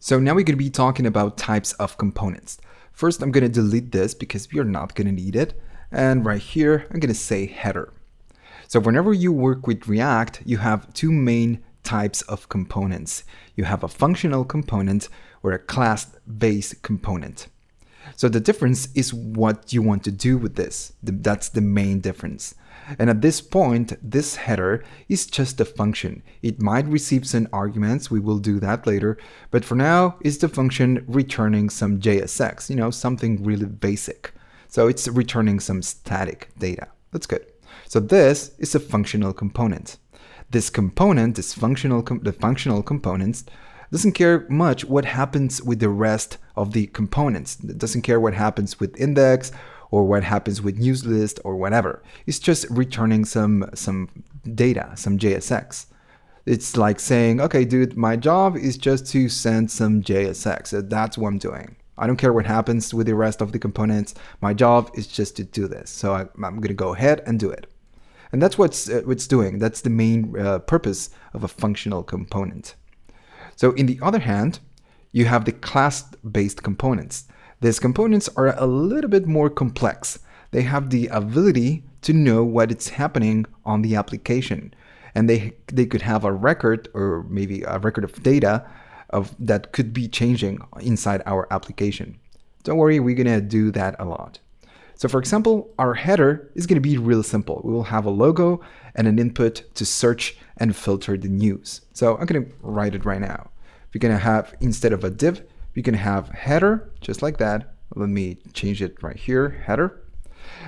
So now we're going to be talking about types of components. First, I'm going to delete this because we are not going to need it. And right here, I'm going to say header. So whenever you work with React, you have two main types of components. You have a functional component or a class-based component. So the difference is what you want to do with this. That's the main difference. And at this point, this header is just a function. It might receive some arguments, we will do that later, but for now, it's the function returning some JSX, something really basic. So it's returning some static data. That's good. So this is a functional component. This component, the functional components, doesn't care much what happens with the rest of the components. It doesn't care what happens with index or what happens with news list or whatever. It's just returning some data, some JSX. It's like saying, okay, dude, my job is just to send some JSX. That's what I'm doing. I don't care what happens with the rest of the components. My job is just to do this. So I'm going to go ahead and do it. And that's what it's doing. That's the main purpose of a functional component. So in the other hand, you have the class-based components. These components are a little bit more complex. They have the ability to know what is happening on the application. And they could have a record or maybe a record of data that could be changing inside our application. Don't worry, we're going to do that a lot. So for example, our header is going to be real simple. We will have a logo and an input to search and filter the news. So I'm going to write it right now. We're going to have, instead of a div, we're going to have header, just like that. Let me change it right here, header.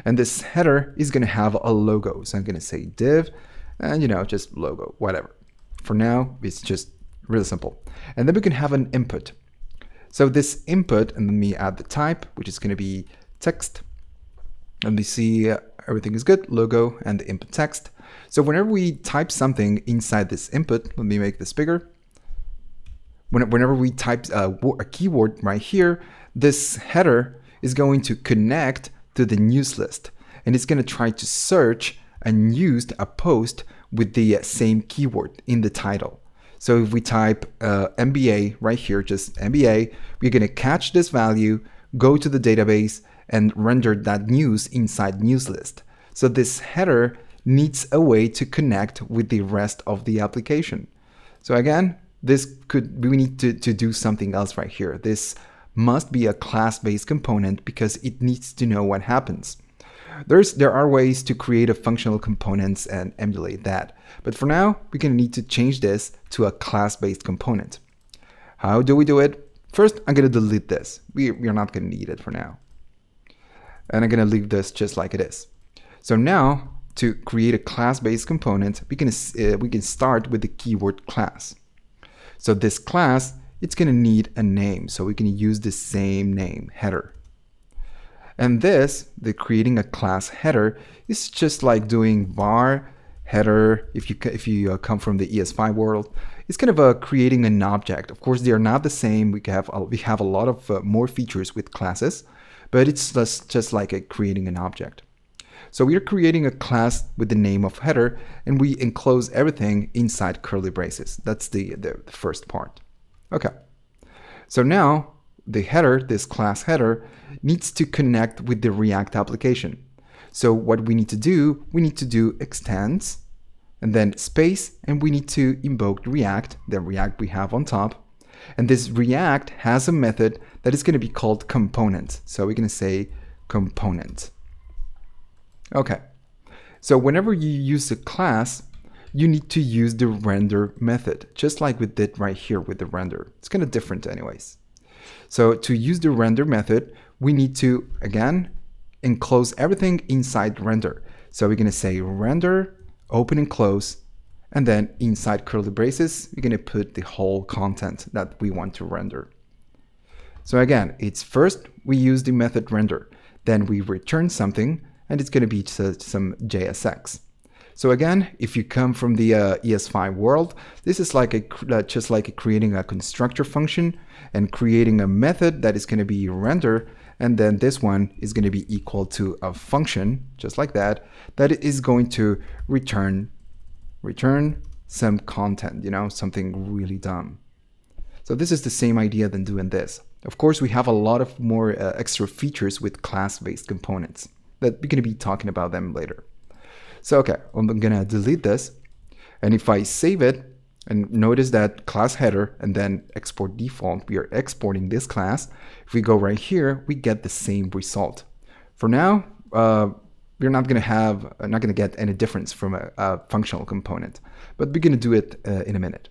And this header is going to have a logo. So I'm going to say div and, just logo, whatever. For now, it's just really simple. And then we can have an input. So this input, and let me add the type, which is going to be text. And we see everything is good, logo and the input text. So whenever we type something inside this input, let me make this bigger. Whenever we type a keyword right here, this header is going to connect to the news list. And it's going to try to search and use a post with the same keyword in the title. So if we type MBA right here, just MBA, we're going to catch this value, go to the database, and render that news inside news list. So this header needs a way to connect with the rest of the application. So again, we need to do something else right here. This must be a class-based component because it needs to know what happens. There are ways to create a functional components and emulate that. But for now, we're going to need to change this to a class-based component. How do we do it? First, I'm going to delete this. We are not going to need it for now. And I'm going to leave this just like it is. So now, to create a class-based component, we can start with the keyword class. So this class, it's going to need a name. So we can use the same name, header. And the creating a class header is just like doing var header. If you come from the ES5 world, it's kind of creating an object. Of course, they are not the same. We have a lot of more features with classes, but it's just like creating an object. So we are creating a class with the name of header, and we enclose everything inside curly braces. That's the first part. Okay. So now the header, this class header, needs to connect with the React application. So what we need to do extends, and then space, and we need to invoke React, the React we have on top. And this React has a method that is going to be called component. So we're going to say component. Okay. So whenever you use a class, you need to use the render method, just like we did right here with the render. It's kind of different anyways. So to use the render method, we need to, again, enclose everything inside render. So we're going to say render, open and close, and then inside curly braces, we're going to put the whole content that we want to render. So again, it's first we use the method render, then we return something, and it's going to be some JSX. So again, if you come from the ES5 world, this is like just like creating a constructor function and creating a method that is going to be render, and then this one is going to be equal to a function, just like that is going to return some content, something really dumb. So this is the same idea than doing this. Of course, we have a lot of more extra features with class-based components that we're going to be talking about them later. So okay, I'm going to delete this. And if I save it, and notice that class header and then export default, we are exporting this class. If we go right here, we get the same result. For now, we're not going to get any difference from a functional component, but we're going to do it in a minute.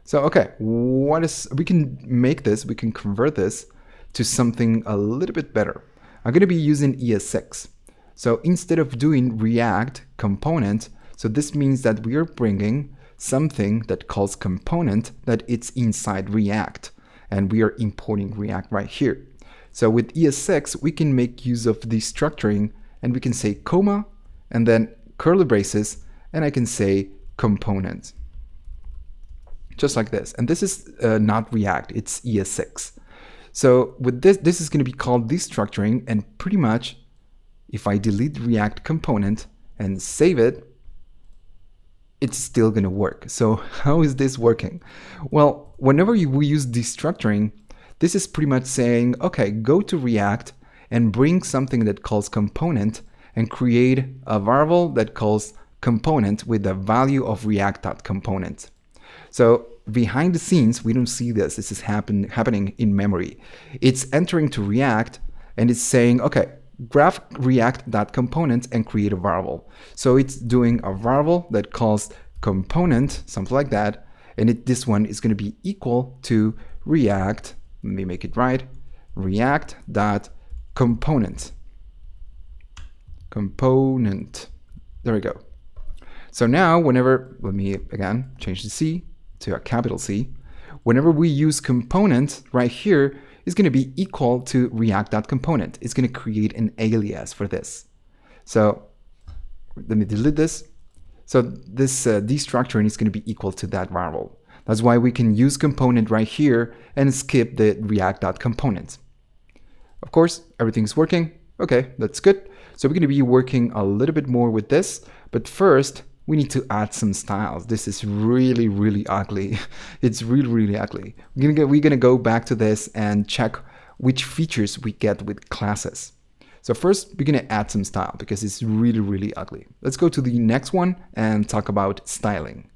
So okay, we can make this, we can convert this to something a little bit better. I'm going to be using ES6. So instead of doing React component, so this means that we are bringing something that calls component that it's inside React, and we are importing React right here. So with ES6, we can make use of destructuring, and we can say comma and then curly braces, and I can say component, just like this. And this is not React, it's ES6. So with this is going to be called destructuring, and pretty much if I delete React component and save it, it's still going to work. So how is this working? Well, whenever we use destructuring, this is pretty much saying, okay, go to React and bring something that calls component and create a variable that calls component with the value of react.component. So behind the scenes, we don't see this. This is happening in memory. It's entering to React and it's saying, okay, graph react.component and create a variable. So it's doing a variable that calls component, something like that, and this one is going to be equal to react, let me make it right, react.component. Component. There we go. So now whenever, let me again change the C to a capital C, whenever we use component right here, is going to be equal to react.component. It's going to create an alias for this. So let me delete this. So this destructuring is going to be equal to that variable. That's why we can use component right here and skip the react.component. Of course, everything's working. Okay, that's good. So we're going to be working a little bit more with this, but first we need to add some styles. This is really, really ugly. It's really, really ugly. We're gonna go back to this and check which features we get with classes. So first, we're gonna add some style because it's really, really ugly. Let's go to the next one and talk about styling.